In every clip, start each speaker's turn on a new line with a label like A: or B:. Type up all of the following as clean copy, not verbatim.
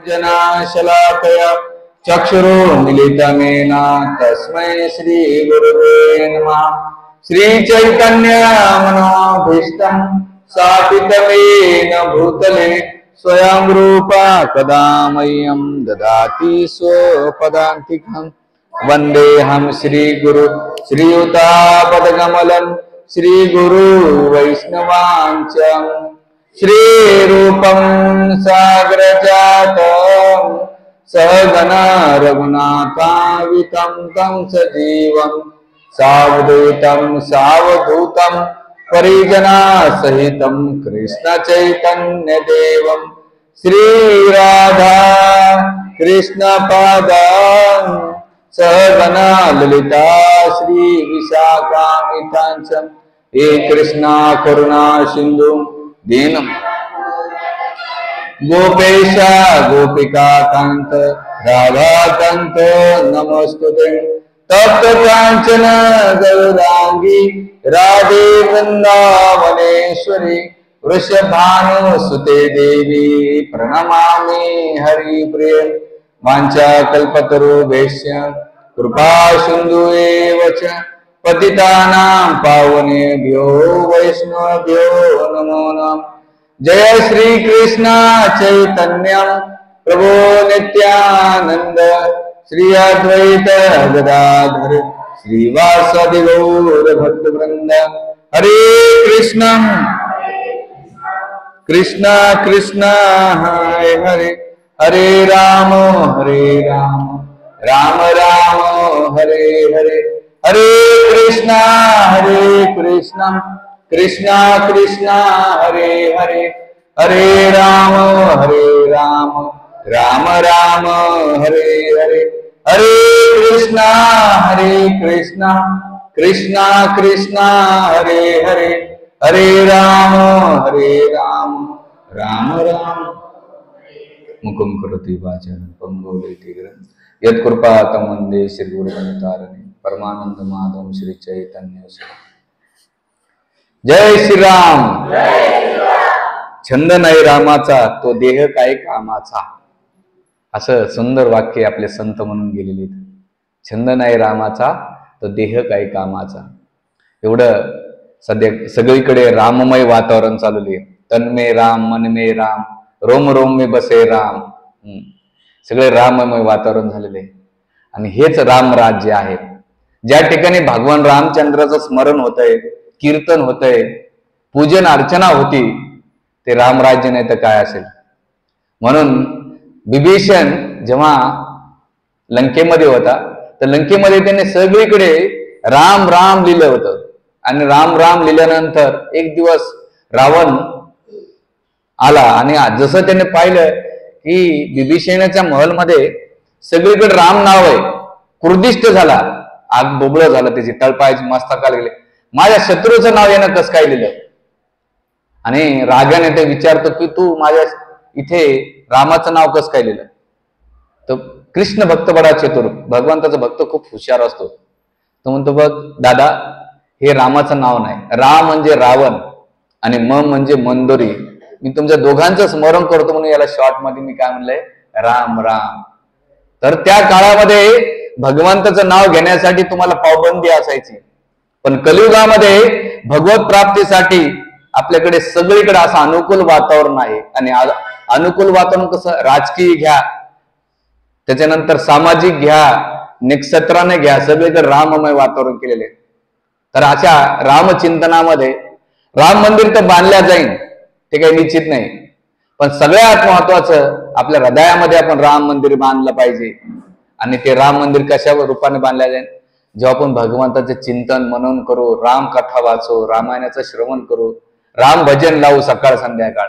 A: जनाशलाकया चक्षुरुन्मिलितमेन तस्मै श्री गुरुवे नमः। श्री चैतन्य मनोभीष्टं स्थापितमेन भूतले स्वयं रूपा कदा मह्यं ददाति स्वपदान्तिकं। वन्देऽहं श्री गुरु श्रीयुतापदकमलं श्री गुरु वैष्णवांच श्री रूपं साग्रजातं सहगना रघुनाथान्वितं तं सजीवं सावधूतं सावधूतं परिजनसहितं कृष्ण चैतन्य देवं श्री राधा कृष्ण पादां सहगना ललिता श्री विशाखान्वितांच हे कृष्णा करुणा सिंधु दीन गोपेशा गोपिका कांत राधा कांत नमस्तुते। तप्त कांचन गौरांगी राधे वृंदावनेश्वरी वृषभानुसुते देवी प्रणमामि हरिप्रिय। वाञ्छा कल्पतरुभ्यश्च कृपा सिन्धु एव च पतितानां पावनेभ्यो वैष्णवेभ्यो नमो नमः। जय श्री कृष्ण चैतन्य प्रभु नित्यानंद श्री अद्वैत गदाधर श्रीवासादि गौर भक्तवृंद। हरे कृष्ण कृष्ण कृष्ण हरे हरे हरे राम राम राम हरे हरे हरे कृष्णा कृष्णा कृष्णा हरे हरे हरे राम राम राम हरे हरे हरे कृष्णा कृष्णा कृष्णा हरे हरे हरे राम राम राम मुखं करोति वाचालं पंगुं लङ्घयेत् यत्कृपातमं वन्दे श्रीगुरुपरमानन्दं परमानंद माधवं श्री चैतन्य। जय श्रीराम। छंद नाही रामाचा तो देह काय कामाचा, असं सुंदर वाक्य आपले संत म्हणून गेलेले। छंद नाही रामाचा तो देह काय कामाचा, एवढं सध्या सगळीकडे राममय वातावरण चालू आहे। तन में राम मन में राम रोम रोम में बसे राम, सगळे राममय वातावरण झालेले आहे। आणि हेच राम राज्य आहे। ज्या ठिकाणी भगवान रामचंद्राचं स्मरण होतंय, कीर्तन होतंय, पूजन अर्चना होती, ते रामराज्य नाही तर काय असेल। म्हणून विभीषण जेव्हा लंकेमध्ये होता तर लंकेमध्ये त्याने सगळीकडे राम राम लिहिलं होतं। आणि राम राम लिहिल्यानंतर एक दिवस रावण आला आणि जसं त्याने पाहिलं की विभीषणाच्या महलमध्ये सगळीकडे राम नाव आहे, क्रोधिष्ट झाला, आग बोबळ झालं, त्याची तळपायाची मस्तकाला गेले, माझ्या शत्रूचं नाव यानं कसं काय लिहिलं। आणि रागाने ते विचारतो की तू माझ्या इथे रामाचं नाव कसं काय लिहिलं। तर कृष्ण भक्त बडा चतुर, भगवंताचा भक्त खूप हुशार असतो, तो म्हणतो बघ दादा, हे रामाचं नाव नाही, राम म्हणजे रावण आणि म म्हणजे मंदोरी, मी तुमच्या दोघांचं स्मरण करतो म्हणून याला शॉर्ट मध्ये मी काय म्हणलंय, राम राम। तर त्या काळामध्ये भगवंताचं नाव घेण्यासाठी तुम्हाला पाबंदी असायची, पण कलियुगामध्ये भगवत प्राप्तीसाठी आपल्याकडे सगळीकडे असं अनुकूल वातावरण आहे। आणि अनुकूल वातावरण कसं, राजकीय घ्या, त्याच्यानंतर सामाजिक घ्या, निक्षत्राने घ्या, सगळीकडे राममय वातावरण केलेले। तर अशा रामचिंतनामध्ये राम मंदिर तर बांधल्या जाईल ते काही निश्चित नाही, पण सगळ्यात महत्वाचं आपल्या हृदयामध्ये आपण राम मंदिर बांधलं पाहिजे। आणि ते राम मंदिर कशा रूपाने बांधल्या जाईल, जेव्हा आपण भगवंताचे चिंतन मनन करू, राम कथा वाचू, रामायणाचं श्रवण करू, राम भजन लावू सकाळ संध्याकाळ।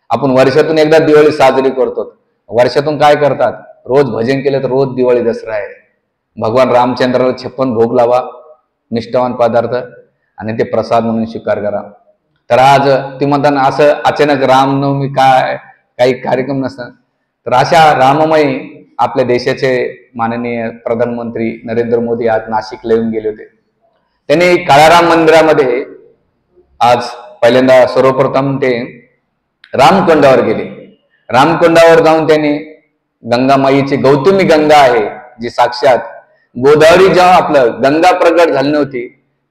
A: आपण वर्षातून एकदा दिवाळी साजरी करतो, वर्षातून काय करतात, रोज भजन केलं तर रोज दिवाळी दसरा आहे। भगवान रामचंद्राला 56 भोग लावा, निष्ठावान पदार्थ, आणि ते प्रसाद म्हणून स्वीकार करा। तर आज ती म्हणताना असं अचानक रामनवमी काय काही कार्यक्रम नसतात, तर अशा राममय आपल्या देशाचे माननीय प्रधानमंत्री नरेंद्र मोदी आज नाशिकला येऊन गेले होते। त्यांनी काळाराम मंदिरामध्ये आज पहिल्यांदा सर्वप्रथम ते रामकुंडावर गेले। रामकुंडावर जाऊन त्यांनी गंगामाईची गौतमी गंगा आहे जी साक्षात गोदावरी जेव्हा आपलं गंगा प्रगट झाली नव्हती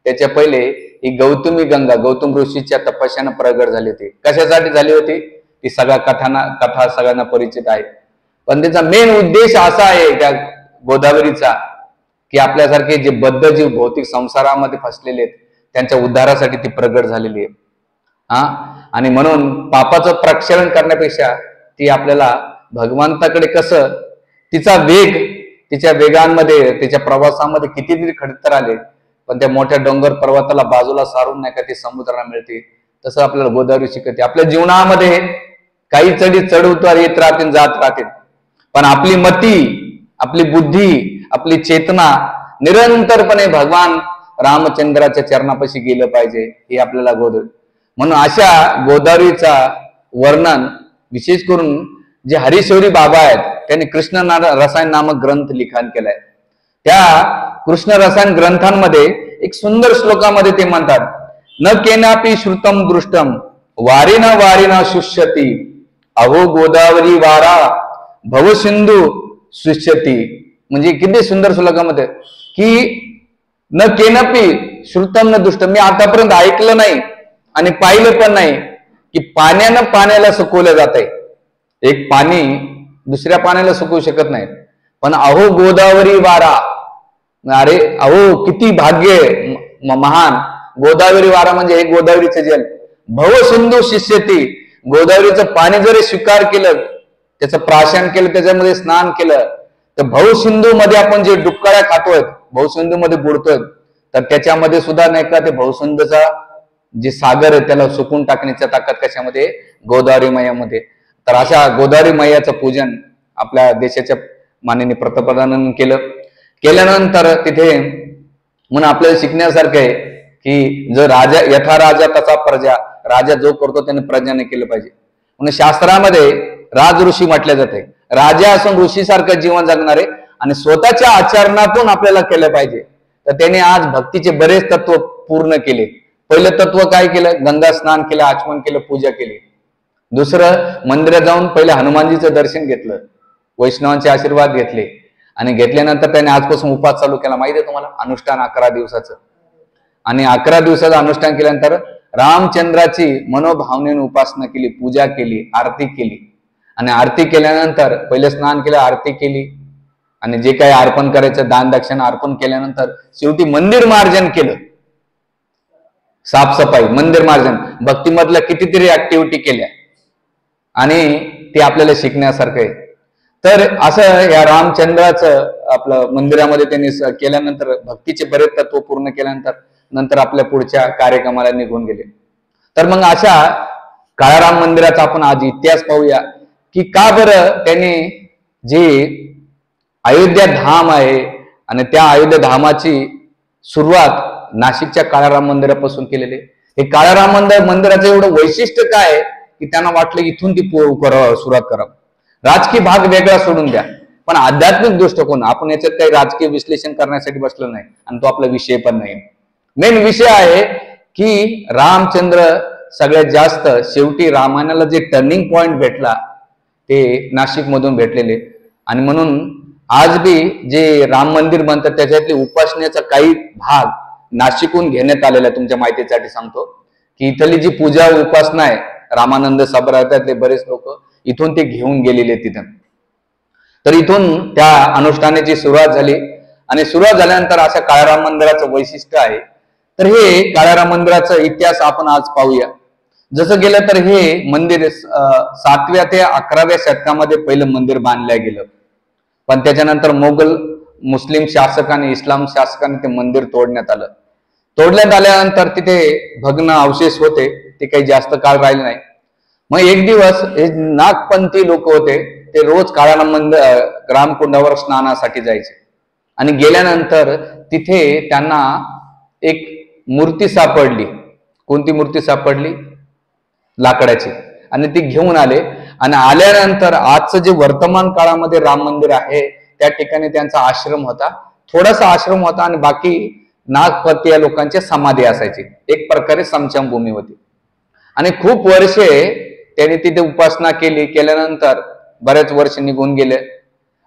A: त्याच्या पहिले ही गौतमी गंगा गौतम ऋषीच्या तपस्यानं प्रगट झाली होती. कशासाठी झाली होती ती सगळ्या कथा सगळ्यांना परिचित आहे. पण त्याचा मेन उद्देश असा आहे त्या गोदावरीचा की आपल्यासारखे जे बद्धजीव भौतिक संसारामध्ये फसलेले आहेत त्यांच्या उद्धारासाठी ती प्रगट झालेली आहे. आणि म्हणून पापाचं प्रक्षालन करण्यापेक्षा ती आपल्याला भगवंताकडे कसं तिचा वेग तिच्या वेगांमध्ये तिच्या प्रवासामध्ये कितीतरी खडतर आले पण त्या मोठ्या डोंगर पर्वताला बाजूला सारून नाही का ती समुद्राला मिळते तसं आपल्याला गोदावरी शिकवते. आपल्या जीवनामध्ये काही चढी चढ उतार येत राहतील जात राहतील पण आपली मती आपली बुद्धी आपली चेतना निरंतरपणे भगवान रामचंद्राच्या चरणापाशी गेलं पाहिजे हे आपल्याला म्हणून अशा गोदावरीचा वर्णन विशेष करून जे हरिशौरी बाबा आहेत त्यांनी कृष्ण रसायन नामक ग्रंथ लिखाण केलाय. त्या कृष्ण रसायन ग्रंथांमध्ये एक सुंदर श्लोकामध्ये ते म्हणतात न केनापि श्रुतम दृष्टम वारिना शुष्यती अहो गोदावरी वारा भवसिंधू शुष्यती. म्हणजे किती सुंदर श्लोकामध्ये की न केनापि श्रुतम न दृष्टम मी आतापर्यंत ऐकलं नाही आणि पाहिलं पण नाही की पाण्यानं पाण्याला सुकवलं जात आहे. एक पाणी दुसऱ्या पाण्याला सुकवू शकत नाही पण अहो गोदावरी वारा अरे अहो किती भाग्य महान गोदावरी वारा म्हणजे हे गोदावरीचं जल भवसिंधू शिष्यती गोदावरीचं पाणी जरी स्वीकार केलं त्याचं प्राशन केलं त्याच्यामध्ये स्नान केलं तर भवसिंधू मध्ये आपण जे डुक्कळ्या खातोय भवसिंधू मध्ये बुडतोय तर त्याच्यामध्ये सुद्धा नाही का ते भवसिंधूचा जे सागर आहे त्याला सुकून टाकण्याच्या ताकद कशामध्ये गोदावरी मैयामध्ये. तर अशा गोदावरी मैयाचं पूजन आपल्या देशाच्या माननीय पंतप्रधानांनी केल्यानंतर तिथे म्हणून आपल्याला शिकण्यासारखं आहे की जर राजा यथा राजा तसा प्रजा राजा जो करतो त्याने प्रजाने केलं पाहिजे. म्हणून शास्त्रामध्ये राज ऋषी म्हटले जाते राजा असून ऋषीसारखं जीवन जगणारे आणि स्वतःच्या आचरणातून आपल्याला केलं पाहिजे. तर त्याने आज भक्तीचे बरेच तत्व पूर्ण केले. पहिलं तत्व काय केलं गंगा स्नान केलं आचमन केलं पूजा केली. दुसरं मंदिरात जाऊन पहिले हनुमानजीचं दर्शन घेतलं वैष्णवांचे आशीर्वाद घेतले आणि घेतल्यानंतर त्याने आजपासून उपास चालू केला. माहिती आहे तुम्हाला अनुष्ठान 11 दिवसाचं आणि 11 दिवसाचं अनुष्ठान केल्यानंतर रामचंद्राची मनोभावनेने उपासना केली पूजा केली आरती केली आणि आरती केल्यानंतर पहिले स्नान केलं आरती केली आणि जे काही अर्पण करायचं दान दक्षिणा अर्पण केल्यानंतर शेवटी मंदिर मार्जन केलं. साफसफाई मंदिर मार्जन भक्तीमधल्या कितीतरी ऍक्टिव्हिटी केल्या आणि ते आपल्याला शिकण्यासारखं आहे. तर असं या रामचंद्राचं आपलं मंदिरामध्ये त्यांनी केल्यानंतर भक्तीचे बरेच तत्व पूर्ण केल्यानंतर आपल्या पुढच्या कार्यक्रमाला निघून गेले. तर मग अशा काळाराम मंदिराचा आपण आज इतिहास पाहूया की का बरं त्यांनी जे अयोध्या धाम आहे आणि त्या अयोध्या धामाची सुरुवात नाशिकच्या काळाराम मंदिरापासून केलेले. हे काळाराम मंदिराचं एवढं वैशिष्ट्य काय आहे की त्यांना वाटलं इथून ती सुरुवात करावं. राजकीय भाग वेगळा सोडून द्या पण आध्यात्मिक दृष्टिकोन आपण याच्यात काही राजकीय विश्लेषण करण्यासाठी बसलो नाही आणि तो आपला विषय पण नाही. मेन विषय आहे की रामचंद्र सगळ्यात जास्त शेवटी रामायणाला जे टर्निंग पॉइंट भेटला ते नाशिक मधून भेटलेले आणि म्हणून आज बी जे राम मंदिर म्हणतात त्याच्यातली उपासनेचा काही भाग नाशिकहून घेण्यात आलेला आहे. तुमच्या माहितीसाठी सांगतो की इथली जी पूजा उपासना आहे रामानंद सभरातले बरेच लोक इथून ते घेऊन गेलेले तिथं. तर इथून त्या अनुष्ठानाची सुरुवात झाली आणि सुरुवात झाल्यानंतर अशा काळाराम मंदिराचं वैशिष्ट्य आहे. तर हे काळाराम मंदिराचा इतिहास आपण आज पाहूया. जसं गेलं तर हे मंदिर 7व्या ते 11व्या शतकामध्ये पहिलं मंदिर बांधलं गेलं पण त्याच्यानंतर मोगल मुस्लिम शासकाने इस्लाम शासकाने ते मंदिर तोडण्यात आलं. तोडण्यात आल्यानंतर तिथे भग्न अवशेष होते ते काही जास्त काळ राहिले नाही. मग एक दिवस हे नागपंथी लोक होते ते रोज काळाराम मंदिर रामकुंडावर स्नानासाठी जायचे आणि गेल्यानंतर तिथे त्यांना एक मूर्ती सापडली. कोणती मूर्ती सापडली लाकडाची आणि ती घेऊन आले आणि आल्यानंतर आजचं जे वर्तमान काळामध्ये राम मंदिर आहे त्या ठिकाणी त्यांचा आश्रम होता थोडासा आश्रम होता आणि बाकी नागपंथी या लोकांची समाधी असायची. एक प्रकारे समशमभूमी होती आणि खूप वर्षे त्यांनी तिथे उपासना केल्यानंतर बरेच वर्ष निघून गेले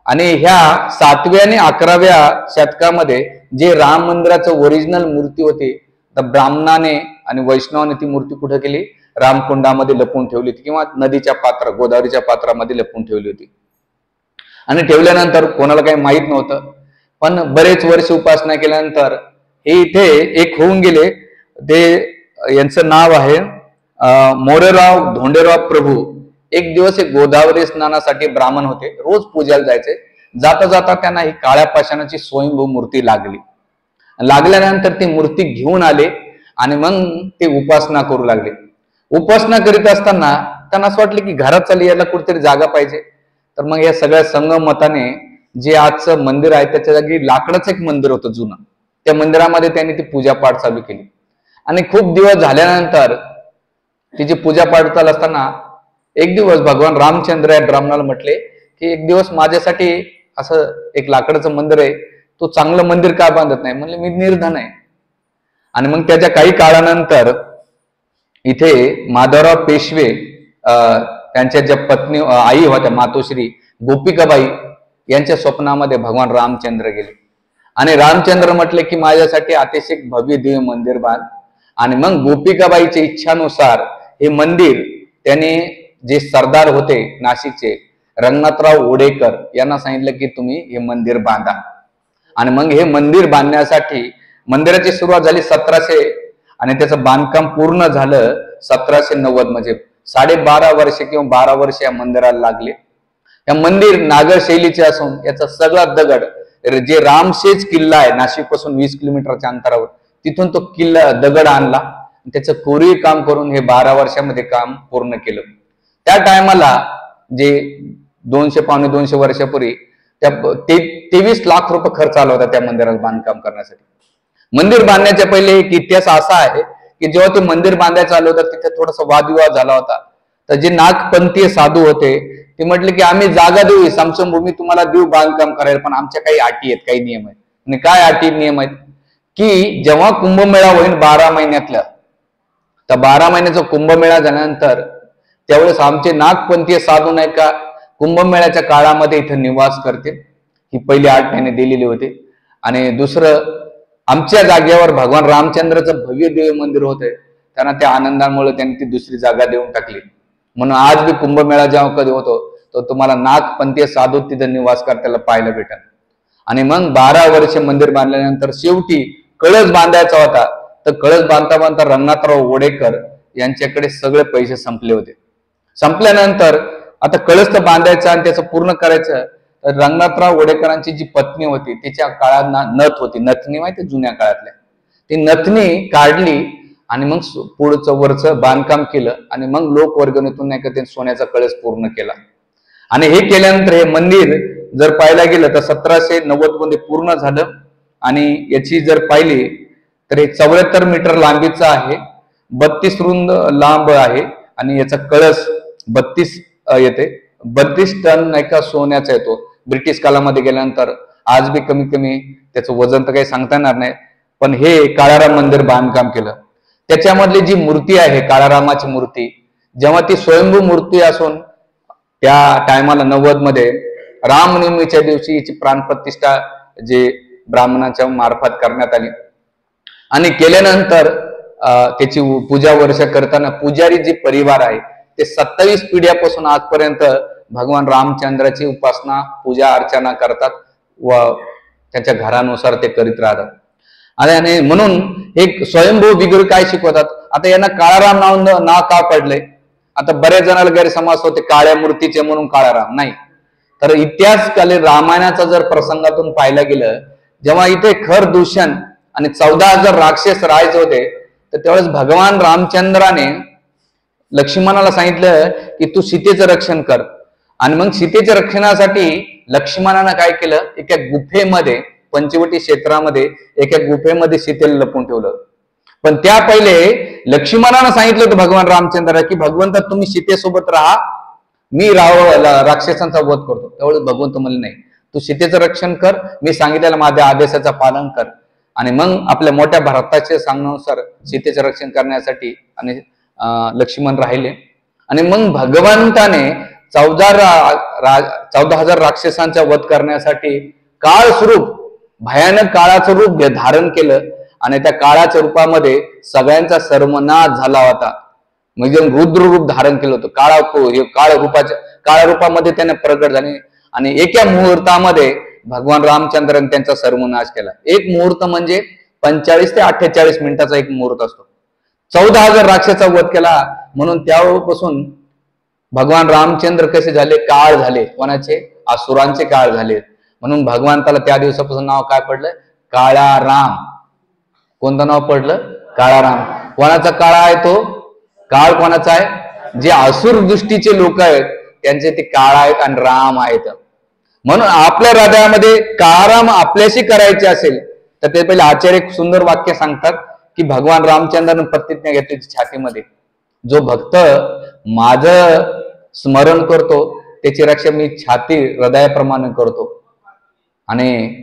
A: आणि ह्या 7व्या आणि 11व्या शतकामध्ये जे राम मंदिराचं ओरिजिनल मूर्ती होती, तर ब्राह्मणाने आणि वैष्णवाने ती मूर्ती कुठे केली, रामकुंडामध्ये लपवून ठेवली होती किंवा नदीच्या पात्र गोदावरीच्या पात्रामध्ये लपवून ठेवली होती. आणि ठेवल्यानंतर कोणाला काही माहित नव्हतं. पण बरेच वर्ष उपासना केल्यानंतर हे इथे एक होऊन गेले. ते यांचं नाव आहे मोरेराव धोंडेराव प्रभू. एक दिवस एक गोदावरी स्नानासाठी ब्राह्मण होते, रोज पूजाला जायचे. जाता जाता त्यांना ही काळ्या पाषाणाची स्वयंभू मूर्ती लागली. लागल्यानंतर ती मूर्ती घेऊन आले आणि मग ते उपासना करू लागले. उपासना करीत असताना त्यांना असं वाटलं की घरात चालली, याला कुठेतरी जागा पाहिजे. तर मग या सगळ्या संगमताने जे आजचं मंदिर आहे त्याच्या जागी लाकडाचं एक मंदिर होतं जुनं, त्या मंदिरामध्ये त्यांनी ती पूजापाठ चालू केली. आणि खूप दिवस झाल्यानंतर तिची पूजापाठ चालू असताना एक दिवस भगवान रामचंद्र या ब्राह्मणाला म्हटले की एक दिवस माझ्यासाठी असं एक लाकडाचं मंदिर आहे, तो चांगलं मंदिर का बांधत नाही. म्हणले मी निर्धन आहे. आणि मग त्याच्या काही काळानंतर इथे माधवराव पेशवे त्यांच्या ज्या पत्नी आई होत्या मातोश्री गोपिकाबाई यांच्या स्वप्नामध्ये भगवान रामचंद्र गेले आणि रामचंद्र म्हटले की माझ्यासाठी अतिशय भव्य दिव्य मंदिर बांध. आणि मग गोपिकाबाईच्या इच्छानुसार हे मंदिर त्याने जे सरदार होते नाशिकचे रंगनाथराव ओडेकर यांना सांगितलं की तुम्ही हे मंदिर बांधा. आणि मग हे मंदिर बांधण्यासाठी मंदिराची सुरुवात झाली 1700 आणि त्याचं बांधकाम पूर्ण झालं 1790. म्हणजे 12.5 वर्ष किंवा 12 वर्ष या मंदिराला लागले. या मंदिर नागर शैलीचे असून याचा सगळा दगड जे रामशेज किल्ला आहे नाशिक पासून 20 किलोमीटरच्या अंतरावर, तिथून तो किल्ला दगड आणला. त्याचं कोरीव काम करून हे 12 वर्षामध्ये काम पूर्ण केलं. त्या टायमाला जे 200-2.25 वर्षापूर्वी त्या 23 लाख रुपये खर्च आला होता त्या मंदिराला बांधकाम करण्यासाठी. मंदिर बांधण्याच्या पहिले एक इतिहास असा आहे की जेव्हा ते मंदिर बांधायचं आलं होतं तिथे थोडासा वादविवाद झाला होता. तर जे नागपंथीय साधू होते ते म्हटले की आम्ही जागा देऊ, समसमभूमी तुम्हाला देऊ बांधकाम करायला, पण आमच्या काही अटी आहेत, काही नियम आहेत. आणि काय अटी नियम आहेत की जेव्हा कुंभमेळा होईल 12 महिन्यातला, तर 12 महिन्याचा कुंभमेळा झाल्यानंतर त्यावेळेस आमचे नागपंथीय साधू नाही का कुंभमेळ्याच्या काळामध्ये इथे निवास करतील. ही पहिली 8 महिने दिलेली होते. आणि दुसरं, आमच्या जागेवर भगवान रामचंद्राचं भव्य दिव्य मंदिर होते, त्यांना त्या आनंदामुळे त्यांनी ती दुसरी जागा देऊन टाकली. म्हणून आज बी कुंभमेळा जेव्हा कधी होतो तो तुम्हाला नागपंथीय साधू तिथे निवास करताना पाहायला भेटेल. आणि मग 12 वर्ष मंदिर बांधल्यानंतर शेवटी कळस बांधायचा होता. तर कळस बांधता बांधता रंगनाथराव ओडेकर यांच्याकडे सगळे पैसे संपले होते. संपल्यानंतर आता कळस तर बांधायचा आणि त्याचं पूर्ण करायचं. तर रंगनाथराव ओडेकरांची जी पत्नी होती तिच्या काळात नथ होती, नथनी माहिती जुन्या काळातल्या, ती नथनी काढली आणि मग पुढचं वरचं बांधकाम केलं. आणि मग लोकवर्गणीतून नाही का ते सोन्याचा कळस पूर्ण केला. आणि हे केल्यानंतर हे मंदिर जर पाहायला गेलं तर 1790 मध्ये पूर्ण झालं. आणि याची जर पाहिली तर हे 74 मीटर लांबीचं आहे, 32 रुंद लांब आहे. आणि याचा कळस 32 येते, 32 टन नाही का सोन्याचा येतो. ब्रिटिश काळामध्ये गेल्यानंतर आज बी कमीत कमी त्याचं वजन तर काही सांगता येणार नाही. पण हे काळाराम मंदिर बांधकाम केलं. त्याच्यामधली जी मूर्ती आहे काळारामाची मूर्ती, जेव्हा ती स्वयंभू मूर्ती असून त्या टायमाला 90 मध्ये रामनवमीच्या दिवशी याची प्राणप्रतिष्ठा जे ब्राह्मणाच्या मार्फत करण्यात आली. आणि केल्यानंतर त्याची पूजा वर्ष करताना पुजारी जे परिवार आहे ते 27 पिढ्यापासून आजपर्यंत भगवान रामचंद्राची उपासना पूजा अर्चना करतात व त्याच्या घरानुसार ते करीत राहतात. आणि म्हणून एक स्वयंभू बिगर काय शिकवतात. आता यांना काळाराम नाव का पडलंय. आता बरेच जणांना गैरसमज होते काळ्या मूर्तीचे म्हणून काळाराम नाही. तर इतिहासकालीन रामायणाचा जर प्रसंगातून पाहायला गेलं, जेव्हा इथे खर दूषण आणि 14,000 राक्षस राहायचे होते तर त्यावेळेस भगवान रामचंद्राने लक्ष्मणाला सांगितलं की तू सीतेचं रक्षण कर. आणि मग सीतेच्या रक्षणासाठी लक्ष्मणानं काय केलं, एका गुफेमध्ये पंचवटी क्षेत्रामध्ये एका गुफेमध्ये सीतेला लपून ठेवलं. पण त्या पहिले लक्ष्मणानं सांगितलं होतं भगवान रामचंद्र की भगवंत तुम्ही सीतेसोबत राहा, मी राक्षसांचा वध करतो. त्यावेळेस भगवंत म्हणले नाही, तू सीतेचं रक्षण कर, मी सांगितलेलं माझ्या आदेशाचं पालन कर. आणि मग आपल्या मोठ्या भरताच्या सांगण्यानुसार सीतेचं रक्षण करण्यासाठी आणि लक्ष्मण राहिले. आणि मग भगवंताने 14,000 राक्षसांचा वध करण्यासाठी काळ स्वरूप भयानक काळाचं रूप धारण केलं आणि त्या काळाच्या रूपामध्ये सगळ्यांचा सर्वनाश झाला होता. म्हणजे रुद्र रूप धारण केलं होतं. काळ रूपामध्ये त्याने प्रगट झाले आणि एका मुहूर्तामध्ये भगवान रामचंद्राने त्यांचा सर्वनाश केला. एक मुहूर्त म्हणजे 45 ते 48 मिनिटाचा एक मुहूर्त असतो. 14,000 राक्षसाचा वध केला. म्हणून त्यापासून भगवान रामचंद्र कसे झाले? काळ झाले. कोणाचे? असुरांचे काळ झाले. म्हणून भगवंताला त्या दिवसापासून नाव काय पडलं? काळा राम. कोणतं नाव पडलं? काळा राम. कोणाचा काळ आहे तो? काळ कोणाचा आहे? जे असुर दृष्टीचे लोक आहेत त्यांचे ते काळ आहेत आणि राम आहेत. म्हणून आपल्या हृदयामध्ये काळाराम आपल्याशी करायचे असेल तर ते पहिले आचार्य एक सुंदर वाक्य सांगतात की भगवान रामचंद्राने प्रतिज्ञा घेतली छातीमध्ये, जो भक्त माझं स्मरण करतो त्याची रक्षा मी छाती हृदयाप्रमाणे करतो आणि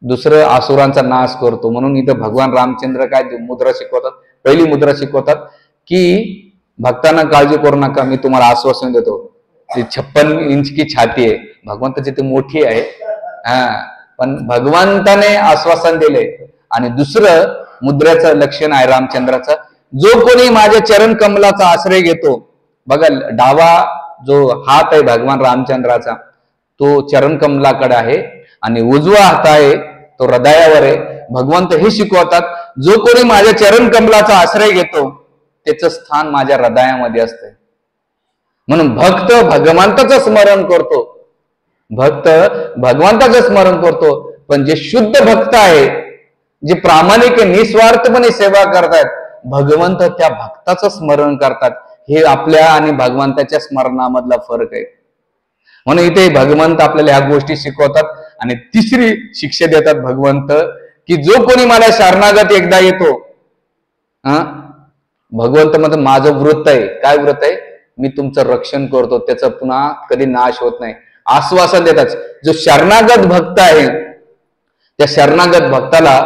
A: दुसरं असुरांचा नाश करतो. म्हणून इथं भगवान रामचंद्र काय मुद्रा शिकवतात? पहिली मुद्रा शिकवतात की भक्तांना काळजी करू नका, मी तुम्हाला आश्वासन देतो. ती 56 इंच की छाती आहे. भगवंताची ती मोठी आहे, पण भगवंताने आश्वासन दिले. आणि दुसरं मुद्रेचं लक्षण आहे रामचंद्राचं, जो कोणी माझ्या चरण कमलाचा आश्रय घेतो. बघा, डावा जो हात आहे भगवान रामचंद्राचा तो चरण कमलाकडे आहे आणि उजवा हात आहे तो हृदयावर आहे. भगवंत हे शिकवतात, जो कोणी माझ्या चरण कमलाचा आश्रय घेतो त्याचं स्थान माझ्या हृदयामध्ये असतंय. म्हणून भक्त भगवंताचं स्मरण करतो, भक्त भगवंताचं स्मरण करतो. पण जे शुद्ध भक्त आहे, जे प्रामाणिक निस्वार्थपणे सेवा करतात, भगवंत त्या भक्ताचं स्मरण करतात. हे आपल्या आणि भगवंताच्या स्मरणामधला फरक आहे. म्हणून इथे भगवंत आपल्याला ह्या गोष्टी शिकवतात. आणि तिसरी शिक्षा देतात भगवंत की जो कोणी मला शरणागत एकदा येतो, भगवंत म्हणतात माझं व्रत आहे. काय व्रत आहे? मी तुमचं रक्षण करतो, त्याचा पुन्हा कधी नाश होत नाही. आश्वासन देतात. जो शरणागत भक्त आहे त्या शरणागत भक्ताला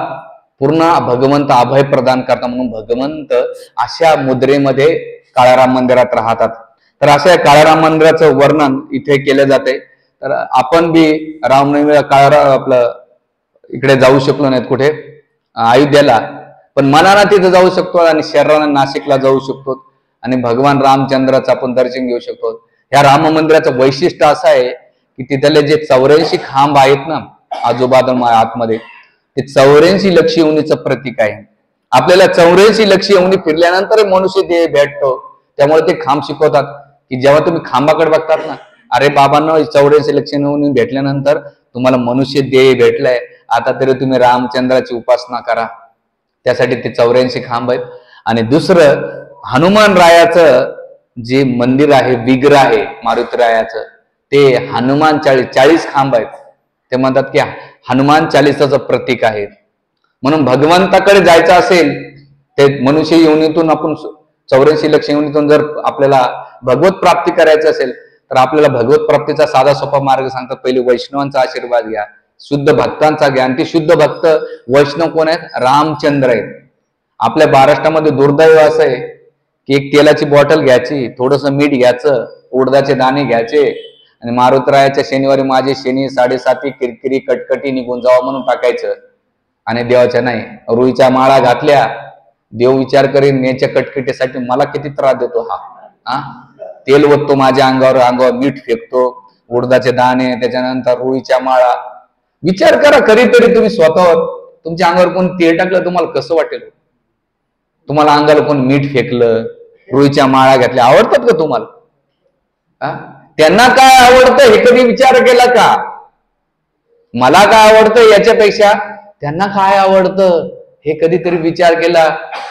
A: पूर्ण भगवंत अभय प्रदान करतात. म्हणून भगवंत अशा मुद्रेमध्ये काळाराम मंदिरात राहतात. तर अशा काळाराम मंदिराचं वर्णन इथे केलं जाते. तर आपण बी रामनवमीला आपलं इकडे जाऊ शकलो नाहीत कुठे अयोध्येला, पण मनाला तिथे जाऊ शकतो आणि शरीराने नाशिकला जाऊ शकतो आणि भगवान रामचंद्राचं आपण दर्शन घेऊ शकतो. ह्या राम मंदिराचं वैशिष्ट्य असं आहे की तिथले जे 84 खांब आहेत ना आजूबाजू आतमध्ये, ते 84 लक्ष योनीचं प्रतीक आहे. आपल्याला 84 लक्ष योनी फिरल्यानंतर मनुष्य देह भेटतो. त्यामुळे ते खांब शिकवतात की जेव्हा तुम्ही खांबाकडे बघतात ना, अरे बाबांनो 84 लक्ष योनी भेटल्यानंतर तुम्हाला मनुष्य देह भेटलाय, आता तरी तुम्ही रामचंद्राची उपासना करा. त्यासाठी ते 84 खांब आहेत. आणि दुसरं हनुमान रायाचं जे मंदिर आहे, विग्रह आहे मारुतीरायाचं, ते हनुमान 40 खांब आहेत. ते म्हणतात की हनुमान चालीसाचं प्रतीक आहे. म्हणून भगवंताकडे जायचं असेल ते मनुष्य योनीतून आपण 84 लक्ष योनीतून जर आपल्याला भगवत प्राप्ती करायचं असेल तर आपल्याला भगवत प्राप्तीचा साधा सोपा मार्ग सांगतात. पहिले वैष्णवांचा आशीर्वाद घ्या, शुद्ध भक्तांचा घ्या. आणि ते शुद्ध भक्त वैष्णव कोण आहेत? रामचंद्र आहेत. आपल्या महाराष्ट्रामध्ये दुर्दैव असं आहे की एक तेलाची बॉटल घ्यायची, थोडस मीठ घ्यायचं, उडदाचे दाणे घ्यायचे आणि मारुतीरायाच्या शनिवारी माझे शनी 7.5 किरकिरी कटकटी निघून जावा म्हणून टाकायचं. आणि देवाच्या नाही, रुईच्या माळा घातल्या, देव विचार करीन याच्या कटकटीसाठी मला किती त्रास देतो हा. तेल ओततो माझ्या अंगावर मीठ फेकतो, उडदाचे दाणे, त्याच्यानंतर रुईच्या माळा. विचार करा कधीतरी तुम्ही स्वतःवर तुमच्या अंगावर कोण तेल टाकलं तुम्हाला कसं वाटेल? तुम्हाला अंगाला कोण मीठ फेकलं, रुईच्या माळा घातल्या, आवडतात का तुम्हाला? त्यांना काय आवडतं हे कधी विचार केला का? मला काय आवडतं याच्यापेक्षा त्यांना काय आवडतं हे कधीतरी विचार केला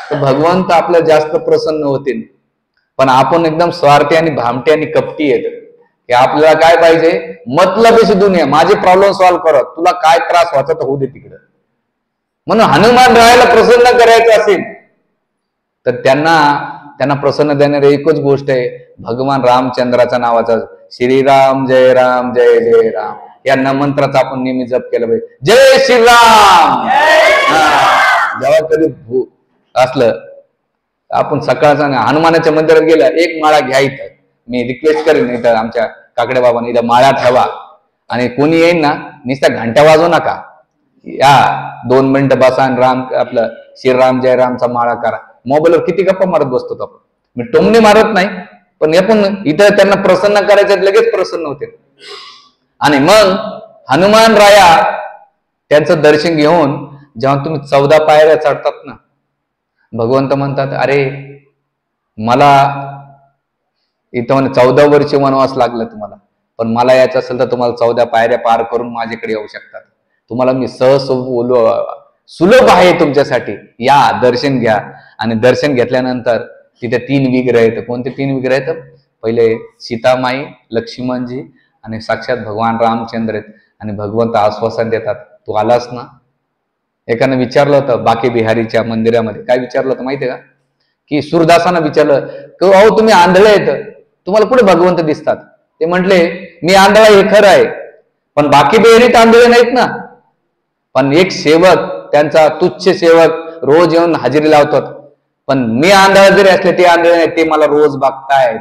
A: तर भगवंत आपल्या जास्त प्रसन्न होतील. पण आपण एकदम स्वार्थी आणि भामटे आणि कपटी येत की आपल्याला काय पाहिजे? मतलबीची दुनिया, माझे प्रॉब्लेम सॉल्व्ह करत, तुला काय त्रास व्हायचा तर होऊ दे तिकडं. म्हणून हनुमान रायाला प्रसन्न करायचं असेल तर त्यांना प्रसन्न देणारी एकच गोष्ट आहे, भगवान रामचंद्राच्या नावाचा श्रीराम जय राम जय जय राम या मंत्राचा आपण नेहमी जप केला पाहिजे. जय श्रीराम. जेव्हा कधी असलं आपण सकाळचा हनुमानाच्या मंदिरात गेला, एक माळा घ्यायचा, मी रिक्वेस्ट करेन इथं आमच्या काकडे बाबांनी इथं माळा ठेवा आणि कोणी येईन ना नुसत्या घंटा वाजवू नका, या 2 मिनिटं बसा आणि राम आपलं श्रीराम जय रामचा माळा करा. मोबाईलवर किती गप्पा मारत बसतो आपण, मी टोमणे मारत नाही, पण आपण इथं त्यांना प्रसन्न करायचं लगेच प्रसन्न होते. आणि मग हनुमान राया त्यांचं दर्शन घेऊन जेव्हा तुम्ही 14 पायऱ्या चढतात ना, भगवंत म्हणतात अरे मला इथं म्हणे 14 वर्ष वनवास लागला तुम्हाला, पण मला यायचं असेल तर तुम्हाला 14 पायऱ्या पार करून माझ्याकडे येऊ शकतात. तुम्हाला मी सुलभ आहे तुमच्यासाठी, या दर्शन घ्या. आणि दर्शन घेतल्यानंतर तिथे 3 विग्रह आहेत. कोणते 3 विग्रह आहेत? पहिले सीतामाई, लक्ष्मणजी आणि साक्षात भगवान रामचंद्र आहेत. आणि भगवंत आश्वासन देतात, तू आलास ना. एकानं विचारलं होतं बाकी बिहारीच्या मंदिरामध्ये, काय विचारलं होतं माहितीये का, की सूरदासानं विचारलं की अहो तुम्ही आंधळे आहेत, तुम्हाला कुठे भगवंत दिसतात? ते म्हटले मी आंधळा हे खरं आहे, पण बाकी बिहारी आंधळे नाहीत ना. पण एक सेवक, त्यांचा तुच्छ सेवक रोज येऊन हजेरी लावतात, पण मी आंधळा जरी असले ते आंधळे नाही, ते मला रोज बघतायत,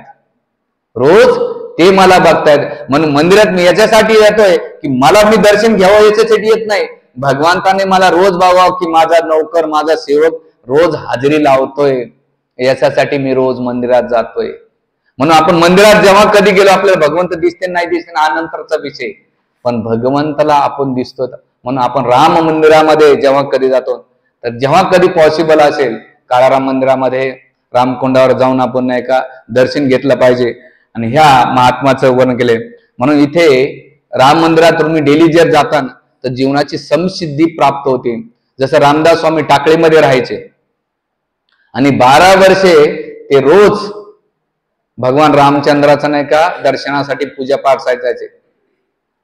A: रोज ते मला बघतायत. म्हणून मंदिरात मी याच्यासाठी येतोय की मला मी दर्शन घ्यावं याच्यासाठी येत नाही, भगवंताने मला रोज बघावं की माझा नौकर माझा सेवक रोज हजेरी लावतोय, याच्यासाठी मी रोज मंदिरात जातोय. म्हणून आपण मंदिरात जेव्हा कधी गेलो आपल्याला भगवंत दिसते नाही दिसते हा नंतरचा विषय, पण भगवंताला आपण दिसतो. म्हणून आपण राम मंदिरामध्ये जेव्हा कधी जातो, तर जेव्हा कधी पॉसिबल असेल काळाराम मंदिरामध्ये रामकुंडावर जाऊन आपण नाही का दर्शन घेतलं पाहिजे. आणि ह्या महात्माचं वर्णन केले. म्हणून इथे राम मंदिरात तुम्ही डेली जर जाताना तर जीवनाची समसिद्धी प्राप्त होते. जसं रामदास स्वामी टाकळीमध्ये राहायचे आणि 12 वर्षे ते रोज भगवान रामचंद्राचं नाही का दर्शनासाठी पूजापाठ जायचे.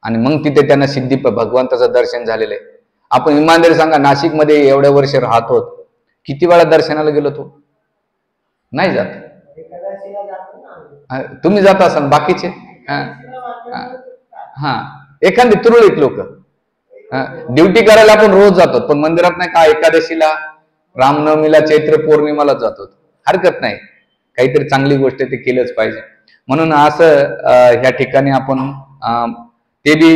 A: आणि मग तिथे त्यांना सिद्धी भगवंताचं दर्शन झालेलं आहे. आपण इमानदारी सांगा, नाशिकमध्ये एवढ्या वर्ष राहतो, किती वेळा दर्शनाला गेलो तो? नाही जात. तुम्ही जात असाल बाकीचे, हा एखादी तुरळक लोक ड्युटी करायला आपण रोज जातो, पण मंदिरात नाही का एकादशीला, रामनवमीला, चैत्र पौर्णिमाला जातो. हरकत नाही, काहीतरी चांगली गोष्ट ते केलंच पाहिजे. म्हणून असं ह्या ठिकाणी आपण ते बी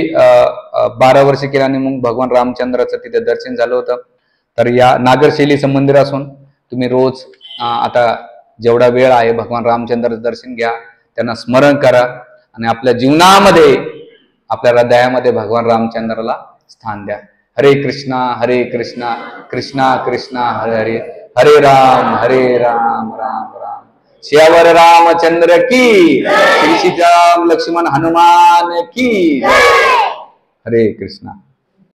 A: 12 वर्ष केलं आणि मग भगवान रामचंद्राचं तिथे दर्शन झालं होतं. तर या नागरशैलीचं मंदिर असून तुम्ही रोज आता जेवढा वेळ आहे भगवान रामचंद्राचं दर्शन घ्या, त्यांना स्मरण करा आणि आपल्या जीवनामध्ये आपल्या हृदयामध्ये भगवान रामचंद्राला स्थान द्या. हरे कृष्णा कृष्णा कृष्णा हरे हरे, हरे राम राम राम श्यावर रामचंद्र की, श्री सीताराम लक्ष्मण हनुमान की. हरे कृष्णा.